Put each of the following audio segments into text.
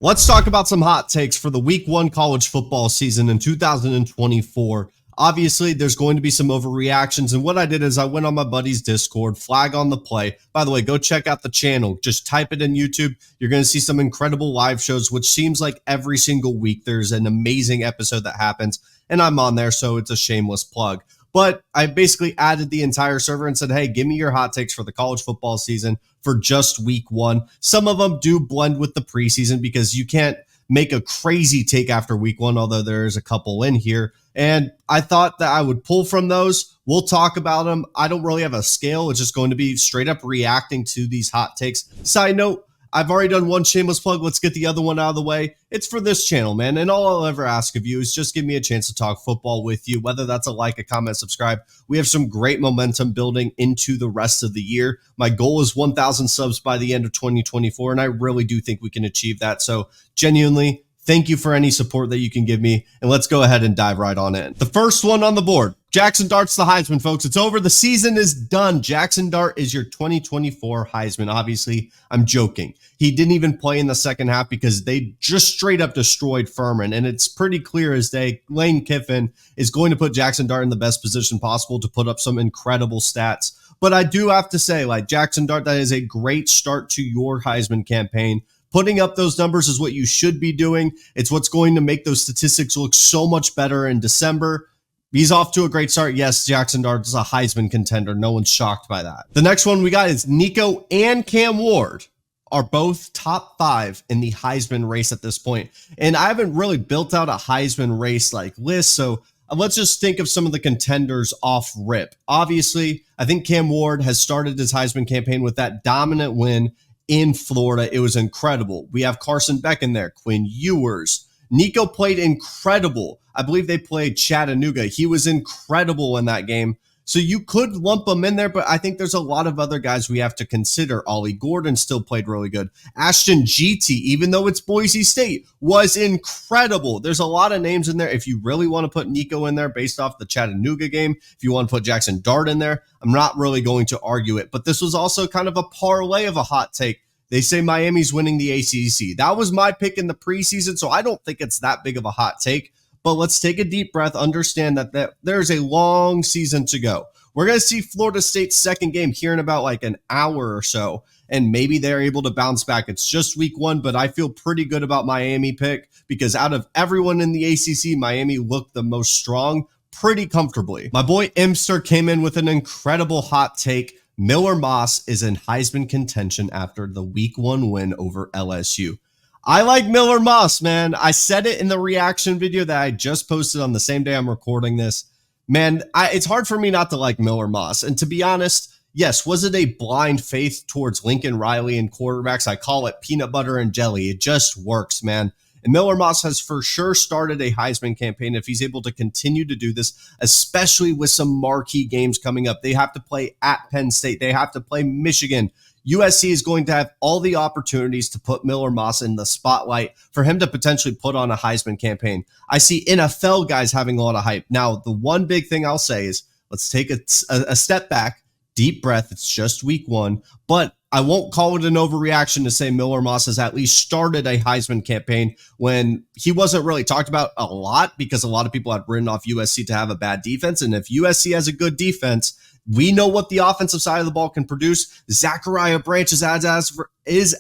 Let's talk about some hot takes for the week one college football season in 2024. Obviously, there's going to be some overreactions. And what I did is I went on my buddy's Discord, flag on the play. By the way, go check out the channel. Just type it in YouTube. You're going to see some incredible live shows, which seems like every single week there's an amazing episode that happens. And I'm on there, so it's a shameless plug. But I basically added the entire server and said, hey, give me your hot takes for the college football season for just week one. Some of them do blend with the preseason because you can't make a crazy take after week one, although there's a couple in here. And I thought that I would pull from those. We'll talk about them. I don't really have a scale. It's just going to be straight up reacting to these hot takes. Side note, I've already done one shameless plug. Let's get the other one out of the way. It's for this channel, man. And all I'll ever ask of you is just give me a chance to talk football with you, whether that's a like, a comment, subscribe. We have some great momentum building into the rest of the year. My goal is 1,000 subs by the end of 2024, and I really do think we can achieve that. So genuinely, thank you for any support that you can give me, and let's go ahead and dive right on in. The first one on the board, Jaxson Dart's the Heisman, folks. It's over. The season is done. Jaxson Dart is your 2024 Heisman. Obviously, I'm joking. He didn't even play in the second half because they just straight up destroyed Furman, and it's pretty clear as day Lane Kiffin is going to put Jaxson Dart in the best position possible to put up some incredible stats. But I do have to say, like, Jaxson Dart, that is a great start to your Heisman campaign. Putting up those numbers is what you should be doing. It's what's going to make those statistics look so much better in December. He's off to a great start. Yes, Jaxson Dart is a Heisman contender. No one's shocked by that. The next one we got is Nico and Cam Ward are both top 5 in the Heisman race at this point. And I haven't really built out a Heisman race like list, so let's just think of some of the contenders off rip. Obviously, I think Cam Ward has started his Heisman campaign with that dominant win in Florida. It was incredible. We have Carson Beck in there, Quinn Ewers. Nico played incredible. I believe they played Chattanooga. He was incredible in that game. So you could lump him in there, but I think there's a lot of other guys we have to consider. Ollie Gordon still played really good. Ashton GT, even though it's Boise State, was incredible. There's a lot of names in there. If you really want to put Nico in there based off the Chattanooga game, if you want to put Jaxson Dart in there, I'm not really going to argue it. But this was also kind of a parlay of a hot take. They say Miami's winning the ACC. That was my pick in the preseason, so I don't think it's that big of a hot take. But let's take a deep breath, understand that there's a long season to go. We're going to see Florida State's second game here in about like an hour or so, and maybe they're able to bounce back. It's just week one, but I feel pretty good about Miami pick because out of everyone in the ACC, Miami looked the most strong pretty comfortably. My boy Imster came in with an incredible hot take. Miller Moss is in Heisman contention after the week one win over LSU. I like Miller Moss, man. I said it in the reaction video that I just posted on the same day I'm recording this. Man, it's hard for me not to like Miller Moss. And to be honest, yes, was it a blind faith towards Lincoln Riley and quarterbacks? I call it peanut butter and jelly. It just works, man. And Miller Moss has for sure started a Heisman campaign if he's able to continue to do this, especially with some marquee games coming up. They have to play at Penn State. They have to play Michigan. USC is going to have all the opportunities to put Miller Moss in the spotlight for him to potentially put on a Heisman campaign. I see NFL guys having a lot of hype. Now, the one big thing I'll say is let's take a step back, deep breath. It's just week one, but I won't call it an overreaction to say Miller Moss has at least started a Heisman campaign when he wasn't really talked about a lot because a lot of people had written off USC to have a bad defense. And if USC has a good defense, we know what the offensive side of the ball can produce. Zachariah Branch is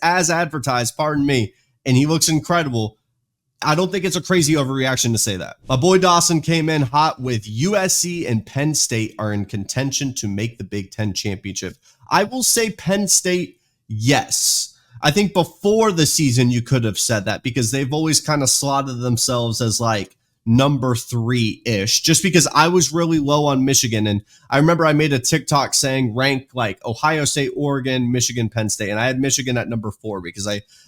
as advertised, pardon me, and he looks incredible. I don't think it's a crazy overreaction to say that. My boy Dawson came in hot with USC and Penn State are in contention to make the Big Ten championship. I will say Penn State, yes. I think before the season you could have said that because they've always kind of slotted themselves as like number 3-ish, just because I was really low on Michigan. And I remember I made a TikTok saying rank like Ohio State, Oregon, Michigan, Penn State. And I had Michigan at number 4 because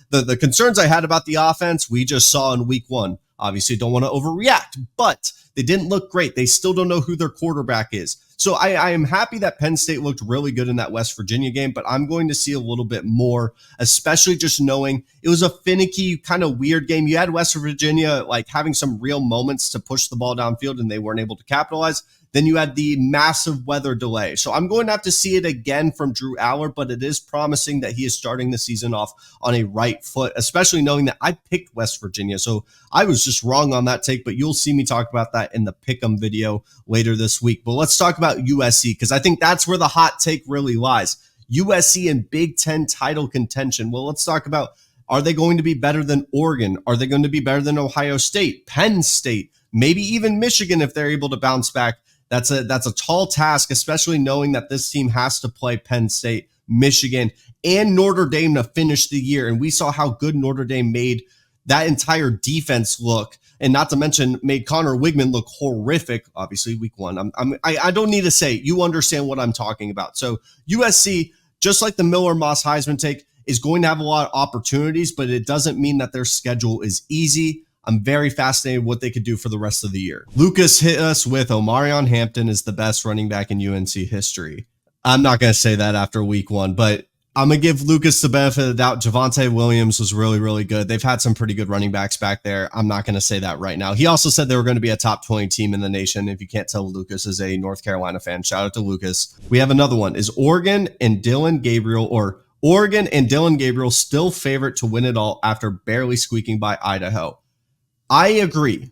the concerns I had about the offense, we just saw in week one. Obviously don't want to overreact, but They didn't look great. They still don't know who their quarterback is. So I am happy that Penn State looked really good in that West Virginia game, but I'm going to see a little bit more, especially just knowing it was a finicky, kind of weird game. You had West Virginia like having some real moments to push the ball downfield, and they weren't able to capitalize. Then you had the massive weather delay. So I'm going to have to see it again from Drew Aller, but it is promising that he is starting the season off on a right foot, especially knowing that I picked West Virginia. So I was just wrong on that take, but you'll see me talk about that in the Pick'em video later this week. But let's talk about USC, because I think that's where the hot take really lies. USC in Big Ten title contention. Well, let's talk about, are they going to be better than Oregon? Are they going to be better than Ohio State, Penn State, maybe even Michigan if they're able to bounce back? That's a tall task, especially knowing that this team has to play Penn State, Michigan, and Notre Dame to finish the year. And we saw how good Notre Dame made that entire defense look, and not to mention made Connor Wigman look horrific. Obviously, week one. I don't need to say it. You understand what I'm talking about. So USC, just like the Miller-Moss Heisman take, is going to have a lot of opportunities, but it doesn't mean that their schedule is easy. I'm very fascinated what they could do for the rest of the year. Lucas hit us with Omarion Hampton is the best running back in UNC history. I'm not going to say that after week one, but I'm going to give Lucas the benefit of the doubt. Javonte Williams was really, really good. They've had some pretty good running backs back there. I'm not going to say that right now. He also said they were going to be a top 20 team in the nation. If you can't tell, Lucas is a North Carolina fan. Shout out to Lucas. We have another one. Is Oregon and Dylan Gabriel still favorite to win it all after barely squeaking by Idaho? I agree.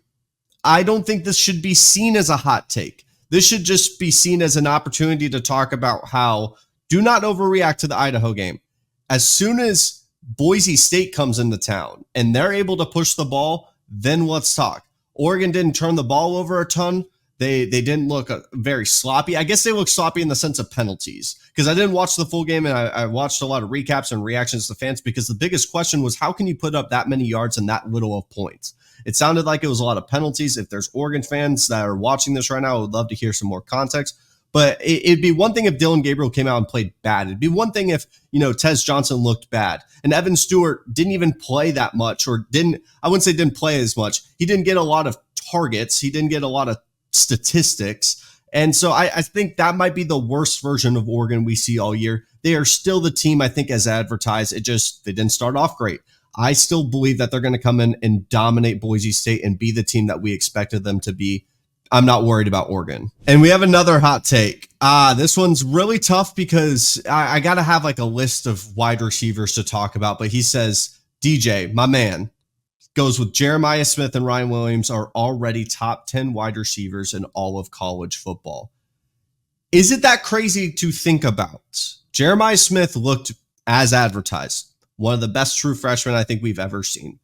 I don't think this should be seen as a hot take. This should just be seen as an opportunity to talk about how do not overreact to the Idaho game. As soon as Boise State comes into town and they're able to push the ball, then let's talk. Oregon didn't turn the ball over a ton. They didn't look very sloppy. I guess they look sloppy in the sense of penalties, because I didn't watch the full game, and I watched a lot of recaps and reactions to fans, because the biggest question was, how can you put up that many yards and that little of points? It sounded like it was a lot of penalties. If there's Oregon fans that are watching this right now, I would love to hear some more context. But it'd be one thing if Dylan Gabriel came out and played bad. It'd be one thing if, Tez Johnson looked bad. And Evan Stewart didn't even play that much, I wouldn't say didn't play as much. He didn't get a lot of targets. He didn't get a lot of statistics. And so I think that might be the worst version of Oregon we see all year. They are still the team, I think, as advertised. They didn't start off great. I still believe that they're going to come in and dominate Boise State and be the team that we expected them to be. I'm not worried about Oregon. And we have another hot take. This one's really tough because I got to have like a list of wide receivers to talk about. But he says, DJ, my man, goes with Jeremiah Smith and Ryan Williams are already top 10 wide receivers in all of college football. Is it that crazy to think about? Jeremiah Smith looked as advertised. One of the best true freshmen I think we've ever seen.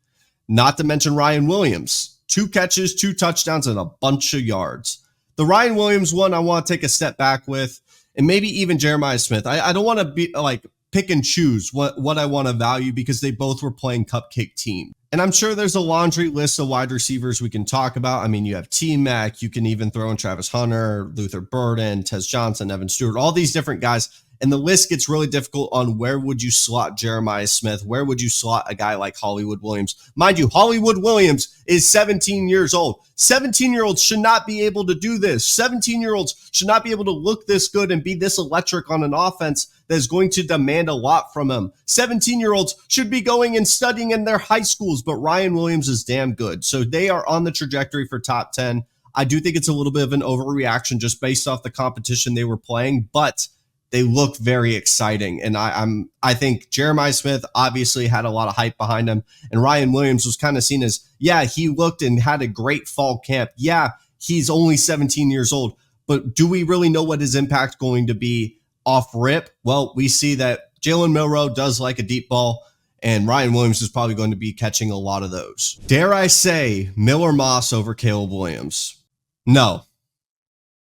Not to mention Ryan Williams. 2 catches, 2 touchdowns, and a bunch of yards. The Ryan Williams one I want to take a step back with, and maybe even Jeremiah Smith. I don't want to be like pick and choose what I want to value, because they both were playing cupcake team. And I'm sure there's a laundry list of wide receivers we can talk about. I mean, you have T-Mac, you can even throw in Travis Hunter, Luther Burden, Tez Johnson, Evan Stewart, all these different guys. And the list gets really difficult on where would you slot Jeremiah Smith? Where would you slot a guy like Hollywood Williams? Mind you, Hollywood Williams is 17 years old. 17-year-olds should not be able to do this. 17-year-olds should not be able to look this good and be this electric on an offense that is going to demand a lot from him. 17-year-olds should be going and studying in their high schools, but Ryan Williams is damn good. So they are on the trajectory for top 10. I do think it's a little bit of an overreaction just based off the competition they were playing, but they look very exciting. And I think Jeremiah Smith obviously had a lot of hype behind him. And Ryan Williams was kind of seen as, yeah, he looked and had a great fall camp. Yeah, he's only 17 years old. But do we really know what his impact going to be off rip? Well, we see that Jalen Milroe does like a deep ball, and Ryan Williams is probably going to be catching a lot of those. Dare I say Miller Moss over Caleb Williams? No.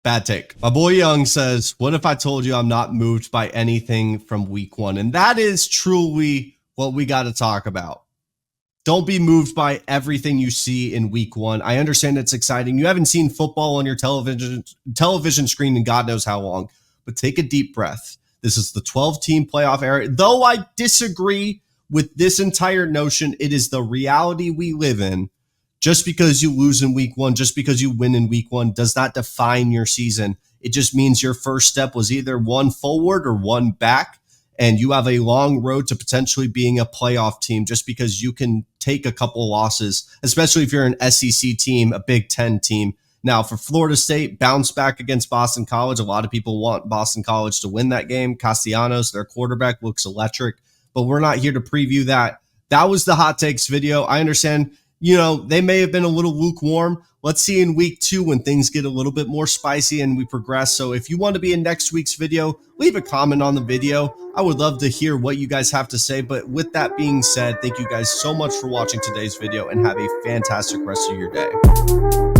Bad take. My boy Young says, what if I told you I'm not moved by anything from week one? And that is truly what we got to talk about. Don't be moved by everything you see in week one. I understand it's exciting. You haven't seen football on your television screen in God knows how long, but take a deep breath. This is the 12-team playoff era. Though I disagree with this entire notion, it is the reality we live in. just because you lose in week one, just because you win in week one, does not define your season. It just means your first step was either one forward or one back, and you have a long road to potentially being a playoff team just because you can take a couple losses, especially if you're an SEC team, a Big Ten team. Now, for Florida State, bounce back against Boston College. A lot of people want Boston College to win that game. Castellanos, their quarterback, looks electric, but we're not here to preview that. That was the hot takes video. I understand, they may have been a little lukewarm. Let's see in week 2 when things get a little bit more spicy and we progress. So if you want to be in next week's video, leave a comment on the video. I would love to hear what you guys have to say. But with that being said, thank you guys so much for watching today's video and have a fantastic rest of your day.